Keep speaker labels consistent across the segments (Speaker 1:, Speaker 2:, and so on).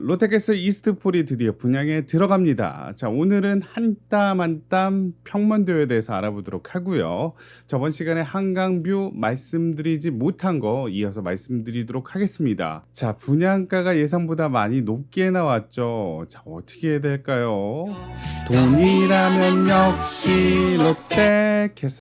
Speaker 1: 롯데캐슬 이스트폴이 드디어 분양에 들어갑니다. 자, 오늘은 한 땀 한 땀 평면도에 대해서 알아보도록 하고요. 저번 시간에 한강뷰 말씀드리지 못한 거 이어서 말씀드리도록 하겠습니다. 자, 분양가가 예상보다 많이 높게 나왔죠. 자, 어떻게 해야 될까요? 돈이라면 역시 롯데캐슬.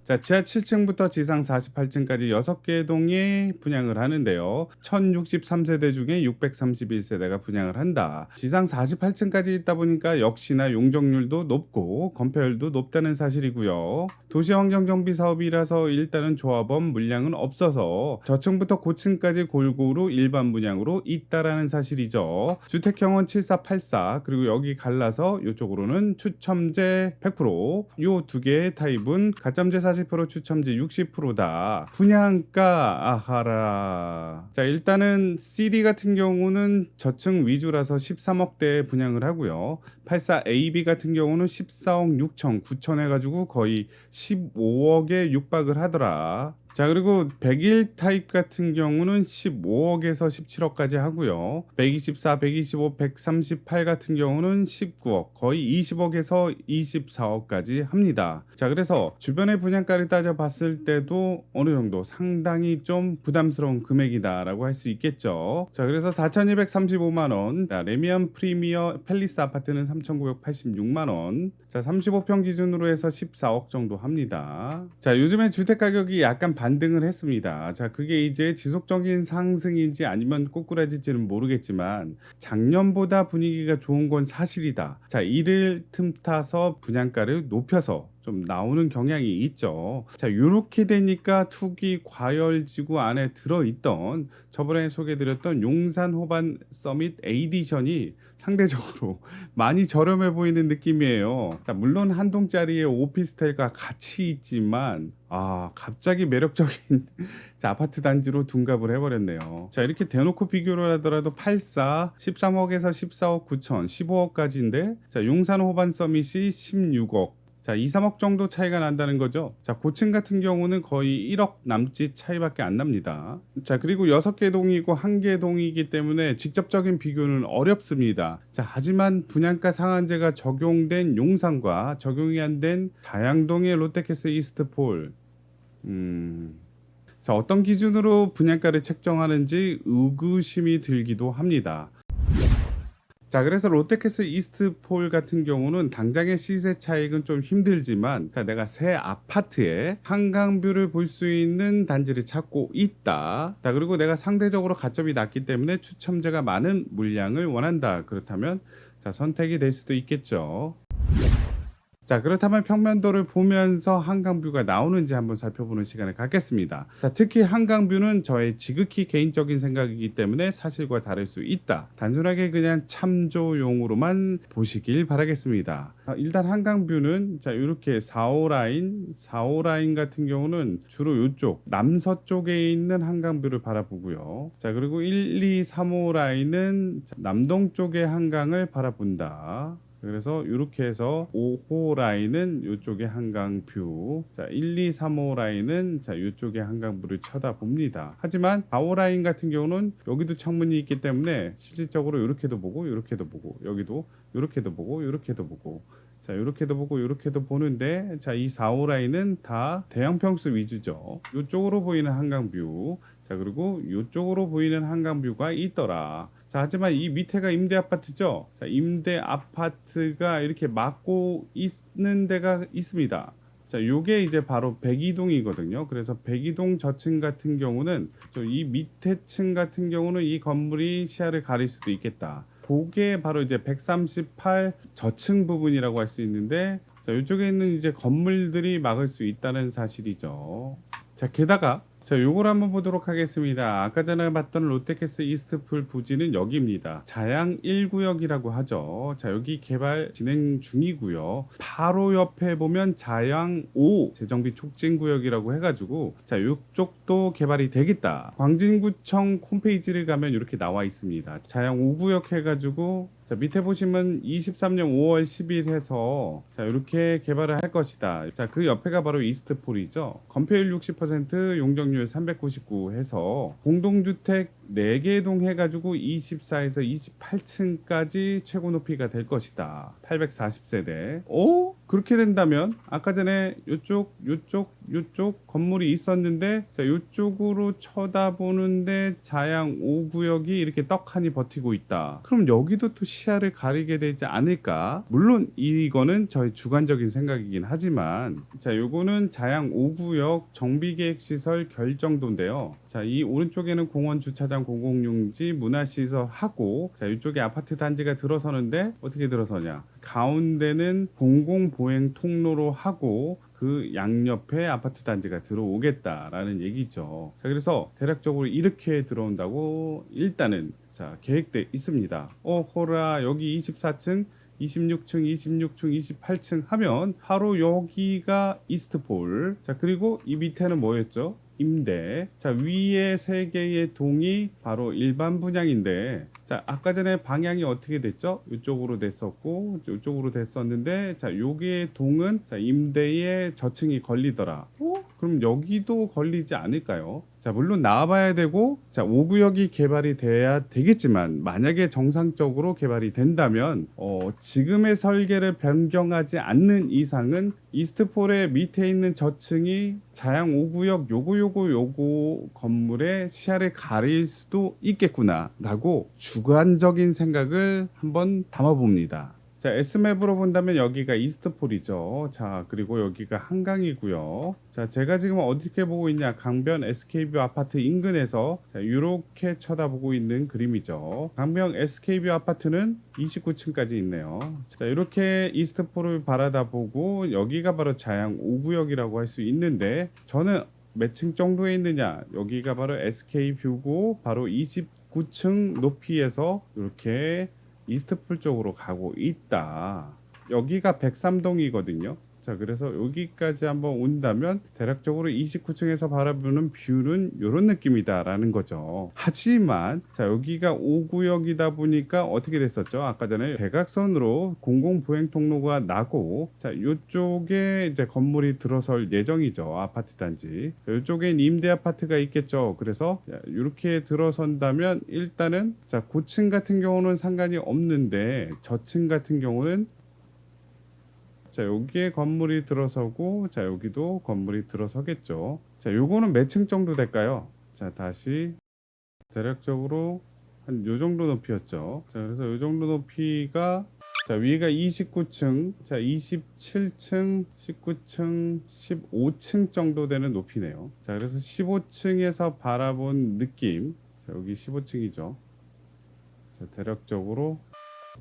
Speaker 1: 자, 지하 7층부터 지상 48층까지 6개 동이 분양을 하는데요. 1063세대 중에 631세대가 분양을 한다. 지상 48층까지 있다 보니까 역시나 용적률도 높고 건폐율도 높다는 사실이고요. 도시환경정비 사업이라서 일단은 조합원 물량은 없어서 저층부터 고층까지 골고루 일반 분양으로 있다라는 사실이죠. 주택형은 7484, 그리고 여기 갈라서 이쪽으로는 추첨제 100%, 요 두 개의 타입은 가점제 40%, 추첨제 60%다. 분양가 아하라. 자, 일단은 CD 같은 경우는 저층 위주라서 13억대에 분양을 하고요. 84AB 같은 경우는 14억 6천 9천 해가지고 거의 15억에 육박을 하더라. 자, 그리고 101 타입 같은 경우는 15억에서 17억까지 하고요. 124, 125, 138 같은 경우는 19억, 거의 20억에서 24억까지 합니다. 자, 그래서 주변의 분양가를 따져봤을 때도 어느 정도 상당히 좀 부담스러운 금액이다라고 할 수 있겠죠. 자, 그래서 4,235만 원, 자, 레미안 프리미어 팰리스 아파트는 3,986만 원, 자, 35평 기준으로 해서 14억 정도 합니다. 자, 요즘에 주택 가격이 약간 반등을 했습니다. 자, 그게 이제 지속적인 상승인지 아니면 꼬꾸라질지는 모르겠지만 작년보다 분위기가 좋은 건 사실이다. 자, 이를 틈타서 분양가를 높여서 좀 나오는 경향이 있죠. 자, 요렇게 되니까 투기 과열지구 안에 들어있던 저번에 소개드렸던 용산 호반 서밋 에디션이 상대적으로 많이 저렴해 보이는 느낌이에요. 자, 물론 한 동짜리의 오피스텔과 같이 있지만 갑자기 매력적인 자, 아파트 단지로 둔갑을 해버렸네요. 자, 이렇게 대놓고 비교를 하더라도 84, 13억에서 14억 9천, 15억까지인데, 자, 용산 호반 서밋이 16억. 자, 2, 3억 정도 차이가 난다는 거죠. 자, 고층 같은 경우는 거의 1억 남짓 차이밖에 안 납니다. 자, 그리고 6개 동이고 1개 동이기 때문에 직접적인 비교는 어렵습니다. 자, 하지만 분양가 상한제가 적용된 용산과 적용이 안 된 다양동의 롯데캐슬 이스트폴, 자, 어떤 기준으로 분양가를 책정하는지 의구심이 들기도 합니다. 자, 그래서 롯데캐슬 이스트폴 같은 경우는 당장의 시세 차익은 좀 힘들지만, 자, 내가 새 아파트에 한강뷰를 볼 수 있는 단지를 찾고 있다. 자, 그리고 내가 상대적으로 가점이 낮기 때문에 추첨제가 많은 물량을 원한다. 그렇다면 자, 선택이 될 수도 있겠죠. 자, 그렇다면 평면도를 보면서 한강뷰가 나오는지 한번 살펴보는 시간을 갖겠습니다. 자, 특히 한강뷰는 저의 지극히 개인적인 생각이기 때문에 사실과 다를 수 있다. 단순하게 그냥 참조용으로만 보시길 바라겠습니다. 일단 한강뷰는 자, 이렇게 4호 라인 같은 경우는 주로 이쪽 남서쪽에 있는 한강뷰를 바라보고요. 자, 그리고 1, 2, 3호 라인은 남동 쪽의 한강을 바라본다. 그래서 이렇게 해서 5호 라인은 이쪽에 한강뷰, 자, 1, 2, 3호 라인은 자, 이쪽에 한강뷰를 쳐다봅니다. 하지만 4호 라인 같은 경우는 여기도 창문이 있기 때문에 실질적으로 이렇게도 보고 이렇게도 보고, 여기도 이렇게도 보고 이렇게도 보고, 자, 이렇게도 보고 이렇게도 보는데, 자, 이 4호 라인은 다 대형 평수 위주죠. 이쪽으로 보이는 한강뷰, 자, 그리고 이쪽으로 보이는 한강뷰가 있더라. 자, 하지만 이 밑에가 임대 아파트죠. 자, 임대 아파트가 이렇게 막고 있는 데가 있습니다. 자, 요게 이제 바로 백이동이거든요. 그래서 백이동 저층 같은 경우는 이 밑에 층 같은 경우는 이 건물이 시야를 가릴 수도 있겠다. 그게 바로 이제 138 저층 부분이라고 할 수 있는데, 자, 이쪽에 있는 이제 건물들이 막을 수 있다는 사실이죠. 자, 게다가 자, 요걸 한번 보도록 하겠습니다. 아까 전에 봤던 롯데캐슬 이스트폴 부지는 여기입니다. 자양 1구역이라고 하죠. 자, 여기 개발 진행 중이고요. 바로 옆에 보면 자양 5 재정비 촉진구역이라고 해가지고, 자, 이쪽도 개발이 되겠다. 광진구청 홈페이지를 가면 이렇게 나와 있습니다. 자양 5구역 해가지고 자, 밑에 보시면 23년 5월 10일 해서 자, 이렇게 개발을 할 것이다. 자, 그 옆에가 바로 이스트폴이죠. 건폐율 60%, 용적률 399 해서 공동주택 4개 동 해가지고 24에서 28층까지 최고 높이가 될 것이다. 840세대. 오? 그렇게 된다면 아까 전에 요쪽 건물이 있었는데 자, 요쪽으로 쳐다보는데 자양 5구역이 이렇게 떡하니 버티고 있다. 그럼 여기도 또 시야를 가리게 되지 않을까? 물론 이거는 저희 주관적인 생각이긴 하지만 자, 요거는 자양 5구역 정비계획시설 결정도인데요. 자, 이 오른쪽에는 공원, 주차장, 공공용지, 문화시설 하고 자, 이쪽에 아파트 단지가 들어서는데 어떻게 들어서냐? 가운데는 공공보행 통로로 하고 그 양옆에 아파트 단지가 들어오겠다라는 얘기죠. 자, 그래서 대략적으로 이렇게 들어온다고 일단은 자, 계획돼 있습니다. 호라 여기 24층 26층, 28층 하면 바로 여기가 이스트폴. 자, 그리고 이 밑에는 뭐였죠? 임대. 자, 위에 세 개의 동이 바로 일반 분양인데 자, 아까 전에 방향이 어떻게 됐죠? 이쪽으로 됐었고 이쪽으로 됐었는데 자, 요게 동은 자, 임대에 저층이 걸리더라. 그럼 여기도 걸리지 않을까요? 자, 물론 나와봐야 되고 자, 5구역이 개발이 돼야 되겠지만 만약에 정상적으로 개발이 된다면 지금의 설계를 변경하지 않는 이상은 이스트폴의 밑에 있는 저층이 자양 5구역 요거 건물의 시야를 가릴 수도 있겠구나 라고 주관적인 생각을 한번 담아봅니다. 자, S맵으로 본다면 여기가 이스트폴이죠. 자, 그리고 여기가 한강이고요. 자, 제가 지금 어떻게 보고 있냐? 강변 SK뷰 아파트 인근에서 자, 이렇게 쳐다보고 있는 그림이죠. 강변 SK뷰 아파트는 29층까지 있네요. 자, 이렇게 이스트폴을 바라다보고 여기가 바로 자양 5구역이라고 할 수 있는데 저는 몇 층 정도에 있느냐? 여기가 바로 SK뷰고 바로 29층 높이에서 이렇게 이스트폴 쪽으로 가고 있다. 여기가 103동이거든요. 자, 그래서 여기까지 한번 온다면 대략적으로 29층에서 바라보는 뷰는 이런 느낌이다라는 거죠. 하지만 자, 여기가 5구역이다 보니까 어떻게 됐었죠? 아까 전에 대각선으로 공공보행 통로가 나고 자, 이쪽에 이제 건물이 들어설 예정이죠. 아파트 단지. 이쪽엔 임대 아파트가 있겠죠. 그래서 이렇게 들어선다면 일단은 자, 고층 같은 경우는 상관이 없는데 저층 같은 경우는 자, 여기에 건물이 들어서고 자, 여기도 건물이 들어서겠죠. 자, 요거는 몇 층 정도 될까요? 자, 다시 대략적으로 한 요 정도 높이였죠. 자, 그래서 요 정도 높이가 자, 위가 29층, 자, 27층, 19층, 15층 정도 되는 높이네요. 자, 그래서 15층에서 바라본 느낌. 자, 여기 15층이죠. 자, 대략적으로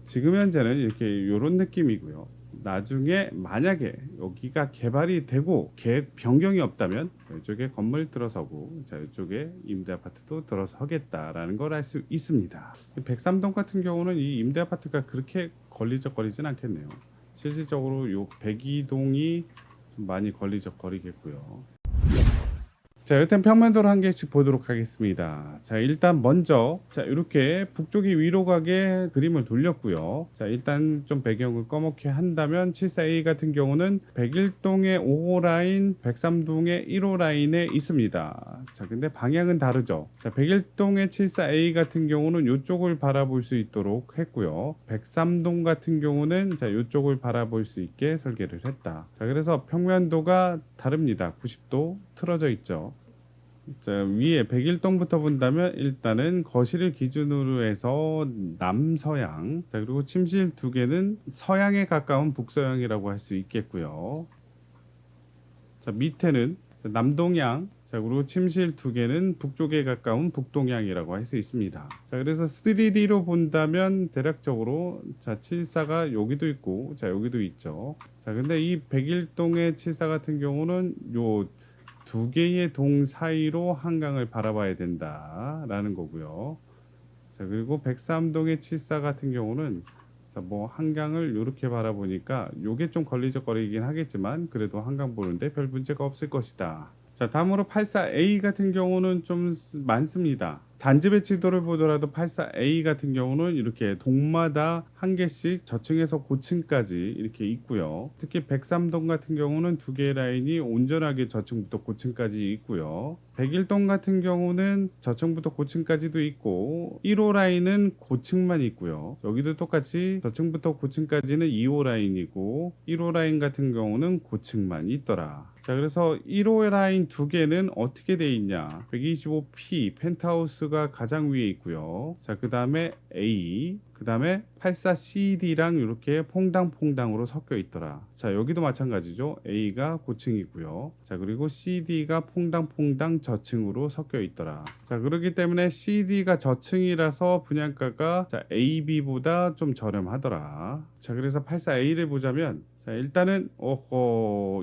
Speaker 1: 지금 현재는 이렇게 요런 느낌이고요. 나중에 만약에 여기가 개발이 되고 계획 변경이 없다면 이쪽에 건물 들어서고 자, 이쪽에 임대 아파트도 들어서겠다라는 걸 알 수 있습니다. 103동 같은 경우는 이 임대 아파트가 그렇게 걸리적거리진 않겠네요. 실질적으로 요 102동이 좀 많이 걸리적거리겠고요. 자, 여튼 평면도로 한 개씩 보도록 하겠습니다. 자, 일단 먼저 자, 이렇게 북쪽이 위로 가게 그림을 돌렸고요. 자, 일단 좀 배경을 검게 한다면 74A 같은 경우는 101동의 5호 라인, 103동의 1호 라인에 있습니다. 자, 근데 방향은 다르죠. 자, 101동의 74A 같은 경우는 이쪽을 바라볼 수 있도록 했고요. 103동 같은 경우는 자, 이쪽을 바라볼 수 있게 설계를 했다. 자, 그래서 평면도가 다릅니다. 90도 틀어져 있죠. 자, 위에 101동부터 본다면 일단은 거실을 기준으로 해서 남서양, 자, 그리고 침실 두 개는 서양에 가까운 북서양이라고 할 수 있겠고요. 자, 밑에는 남동양, 자, 그리고 침실 두 개는 북쪽에 가까운 북동양이라고 할 수 있습니다. 자, 그래서 3D로 본다면 대략적으로 자, 74가 여기도 있고 자, 여기도 있죠. 자, 근데 이 101동의 74 같은 경우는 요 두 개의 동 사이로 한강을 바라봐야 된다라는 거고요. 자, 그리고 103동의 74 같은 경우는 자, 뭐 한강을 이렇게 바라보니까 요게 좀 걸리적거리긴 하겠지만 그래도 한강 보는데 별 문제가 없을 것이다. 자, 다음으로 84A 같은 경우는 좀 많습니다. 단지 배치도를 보더라도 84A 같은 경우는 이렇게 동마다 한 개씩 저층에서 고층까지 이렇게 있고요. 특히 103동 같은 경우는 두 개의 라인이 온전하게 저층부터 고층까지 있고요. 101동 같은 경우는 저층부터 고층까지도 있고 1호 라인은 고층만 있고요. 여기도 똑같이 저층부터 고층까지는 2호 라인이고 1호 라인 같은 경우는 고층만 있더라. 자, 그래서 1호 라인 두 개는 어떻게 돼 있냐? 125P 펜트하우스가 가장 위에 있고요. 자, 그 다음에 A, 그 다음에 84CD랑 이렇게 퐁당퐁당으로 섞여 있더라. 자, 여기도 마찬가지죠. A가 고층이고요. 자, 그리고 CD가 퐁당퐁당 저층으로 섞여 있더라. 자, 그렇기 때문에 CD가 저층이라서 분양가가 자, AB보다 좀 저렴하더라. 자, 그래서 84A를 보자면 자, 일단은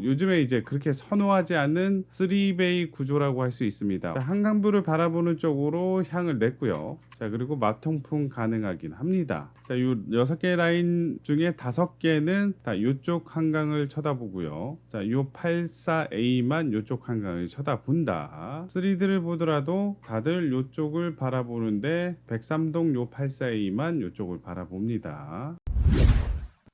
Speaker 1: 요즘에 이제 그렇게 선호하지 않는 3베이 구조라고 할 수 있습니다. 자, 한강뷰를 바라보는 쪽으로 향을 냈고요. 자, 그리고 막통풍 가능하긴 합니다. 자, 요 6개 라인 중에 5개는 다 이쪽 한강을 쳐다보고요. 자, 요 84A만 이쪽 한강을 쳐다본다. 3D를 보더라도 다들 이쪽을 바라보는데 103동 요 84A만 이쪽을 바라봅니다.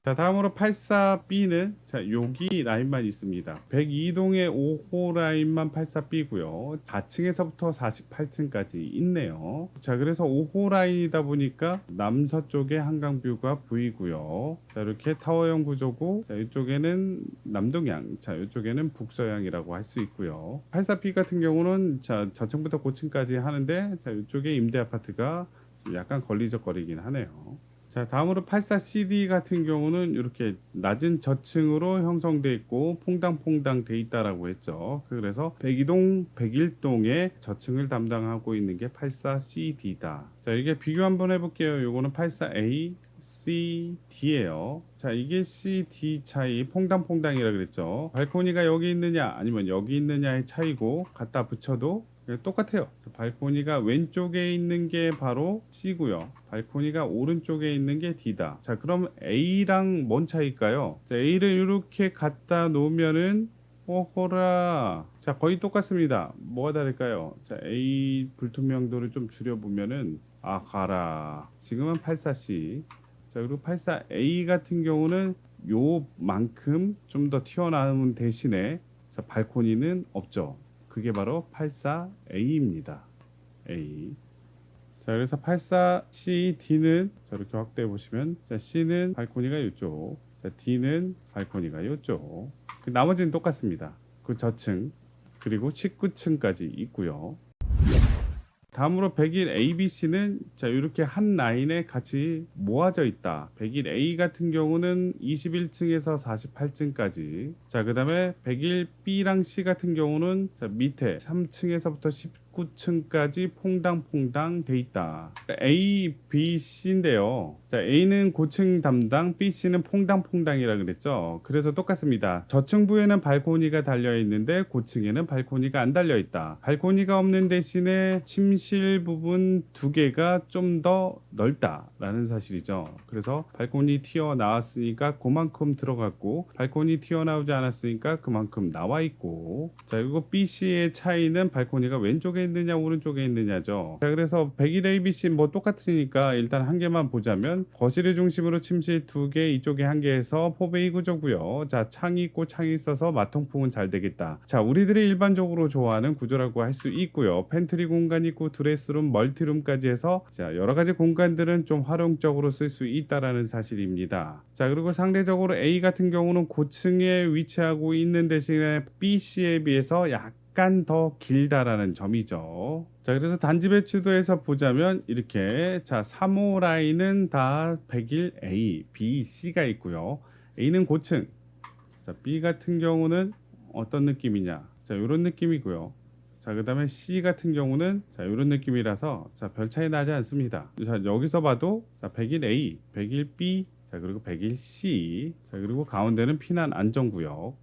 Speaker 1: 자, 다음으로 84B는 자, 여기 라인만 있습니다. 102동의 5호 라인만 84B고요. 4층에서부터 48층까지 있네요. 자, 그래서 5호 라인이다 보니까 남서쪽에 한강뷰가 보이고요. 자, 이렇게 타워형 구조고 자, 이쪽에는 남동향, 자, 이쪽에는 북서향이라고 할 수 있고요. 84B 같은 경우는 자, 저층부터 고층까지 하는데 자, 이쪽에 임대 아파트가 약간 걸리적거리긴 하네요. 자, 다음으로 84CD 같은 경우는 이렇게 낮은 저층으로 형성돼 있고 퐁당퐁당 돼 있다라고 했죠. 그래서 102동, 101동의 저층을 담당하고 있는 게 84CD다. 자, 이게 비교 한번 해볼게요. 요거는 84A, C, D예요. 자, 이게 C, D 차이 퐁당퐁당이라 그랬죠. 발코니가 여기 있느냐 아니면 여기 있느냐의 차이고 갖다 붙여도 똑같아요. 발코니가 왼쪽에 있는 게 바로 C고요. 발코니가 오른쪽에 있는 게 D다. 자, 그럼 A랑 뭔 차이일까요? 자, A를 이렇게 갖다 놓으면은 오호라. 자, 거의 똑같습니다. 뭐가 다를까요? 자, A 불투명도를 좀 줄여보면은 가라. 지금은 84C. 자, 그리고 84A 같은 경우는 요만큼 좀 더 튀어나온 대신에 자, 발코니는 없죠. 그게 바로 84A입니다. A. 자, 그래서 84CD는 저렇게 확대해 보시면 자, C는 발코니가 이쪽, 자, D는 발코니가 이쪽. 나머지는 똑같습니다. 그 저층 그리고 19층까지 있고요. 다음으로 101 ABC는 자, 이렇게 한 라인에 같이 모아져 있다. 101 A 같은 경우는 21층에서 48층까지. 자, 그다음에 101 B랑 C 같은 경우는 자, 밑에 3층에서부터 19층까지 퐁당퐁당 돼 있다. A, B, C인데요. 자, A는 고층 담당, B, C는 퐁당퐁당이라 그랬죠. 그래서 똑같습니다. 저층부에는 발코니가 달려 있는데 고층에는 발코니가 안 달려 있다. 발코니가 없는 대신에 침실 부분 두 개가 좀 더 넓다라는 사실이죠. 그래서 발코니 튀어나왔으니까 그만큼 들어갔고 발코니 튀어나오지 않았으니까 그만큼 나와 있고. 자, 그리고 B, C의 차이는 발코니가 왼쪽에 있느냐 오른쪽에 있느냐죠. 자, 그래서 101 ABC 뭐 똑같으니까 일단 한 개만 보자면 거실을 중심으로 침실 두 개, 이쪽에 한 개에서 포베이 구조고요. 자, 창이 있고 창이 있어서 마통풍은 잘 되겠다. 자, 우리들이 일반적으로 좋아하는 구조라고 할 수 있고요. 팬트리 공간 있고 드레스룸, 멀티룸까지 해서 자, 여러 가지 공간들은 좀 활용적으로 쓸 수 있다라는 사실입니다. 자, 그리고 상대적으로 A 같은 경우는 고층에 위치하고 있는 대신에 B, C에 비해서 약간 더 길다라는 점이죠. 자, 그래서 단지 배치도에서 보자면 이렇게 자, 3호 라인은 다 101 A, B, C가 있고요. A는 고층. 자, B 같은 경우는 어떤 느낌이냐? 자, 이런 느낌이고요. 자, 그다음에 C 같은 경우는 자, 이런 느낌이라서 자, 별 차이 나지 않습니다. 자, 여기서 봐도 자, 101 A, 101 B, 자, 그리고 101 C. 자, 그리고 가운데는 피난 안전구역.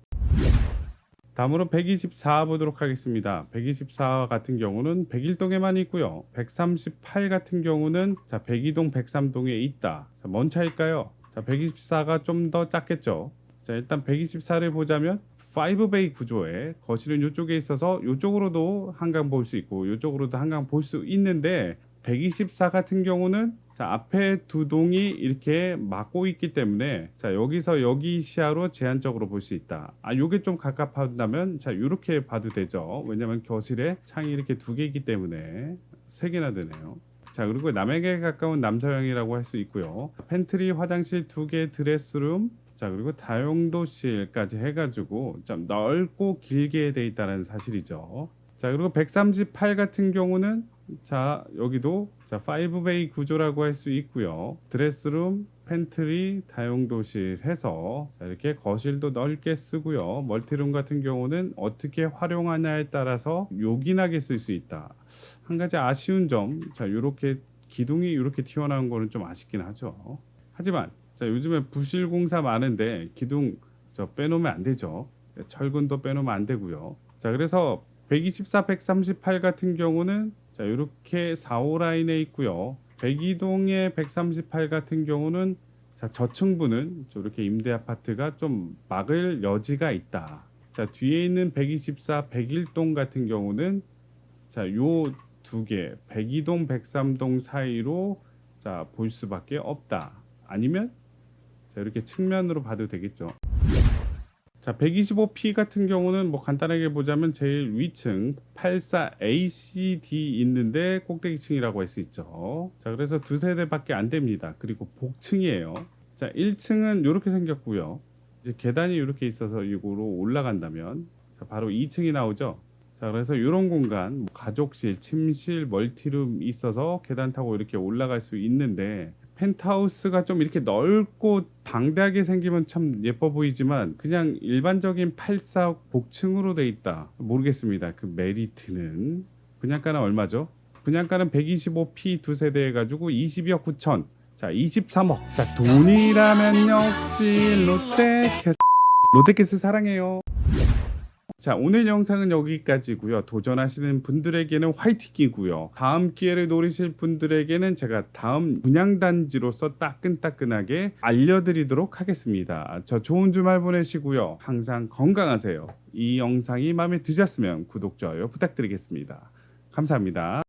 Speaker 1: 다음으로 124 보도록 하겠습니다. 124 같은 경우는 101동에만 있고요. 138 같은 경우는 자, 102동, 103동에 있다. 자, 뭔 차일까요? 자, 124가 좀 더 작겠죠. 자, 일단 124를 보자면 5베이 구조에 거실은 이쪽에 있어서 이쪽으로도 한강 볼 수 있고 이쪽으로도 한강 볼 수 있는데 124 같은 경우는 자, 앞에 두 동이 이렇게 막고 있기 때문에 자, 여기서 여기 시야로 제한적으로 볼 수 있다. 요게 좀 갑갑하다면 자, 이렇게 봐도 되죠. 왜냐면 거실에 창이 이렇게 두 개이기 때문에 세 개나 되네요. 자, 그리고 남에게 가까운 남서형이라고 할 수 있고요. 팬트리, 화장실 두 개, 드레스룸, 자, 그리고 다용도실까지 해가지고 좀 넓고 길게 돼 있다는 사실이죠. 자, 그리고 138 같은 경우는 자, 여기도 자, 5베이 구조라고 할 수 있고요. 드레스룸, 팬트리, 다용도실 해서 자, 이렇게 거실도 넓게 쓰고요. 멀티룸 같은 경우는 어떻게 활용하냐에 따라서 요긴하게 쓸 수 있다. 한 가지 아쉬운 점, 자, 이렇게 기둥이 이렇게 튀어나온 거는 좀 아쉽긴 하죠. 하지만 자, 요즘에 부실 공사 많은데 기둥 저 빼놓으면 안 되죠. 철근도 빼놓으면 안 되고요. 자, 그래서 124, 138 같은 경우는 자, 이렇게 4호 라인에 있고요. 백이동의 138 같은 경우는 자, 저층부는 이렇게 임대 아파트가 좀 막을 여지가 있다. 자, 뒤에 있는 124, 101동 같은 경우는 자, 요 두 개, 102동, 103동 사이로 자, 볼 수밖에 없다. 아니면 자, 이렇게 측면으로 봐도 되겠죠. 자, 125P 같은 경우는 뭐 간단하게 보자면 제일 위층 84ACD 있는데 꼭대기층이라고 할 수 있죠. 자, 그래서 두 세대밖에 안 됩니다. 그리고 복층이에요. 자, 1층은 이렇게 생겼고요. 이제 계단이 이렇게 있어서 이거로 올라간다면 자, 바로 2층이 나오죠. 자, 그래서 이런 공간 뭐 가족실, 침실, 멀티룸 있어서 계단 타고 이렇게 올라갈 수 있는데 펜트하우스가 좀 이렇게 넓고 방대하게 생기면 참 예뻐 보이지만 그냥 일반적인 84 복층으로 돼 있다. 모르겠습니다. 그 메리트는. 분양가는 얼마죠? 분양가는 125P 두 세대 해가지고 22억 9천. 자, 23억. 자, 돈이라면 역시 롯데캐슬 사랑해요. 자, 오늘 영상은 여기까지고요. 도전하시는 분들에게는 화이팅이고요. 다음 기회를 노리실 분들에게는 제가 다음 분양단지로서 따끈따끈하게 알려드리도록 하겠습니다. 저 좋은 주말 보내시고요. 항상 건강하세요. 이 영상이 마음에 드셨으면 구독, 좋아요 부탁드리겠습니다. 감사합니다.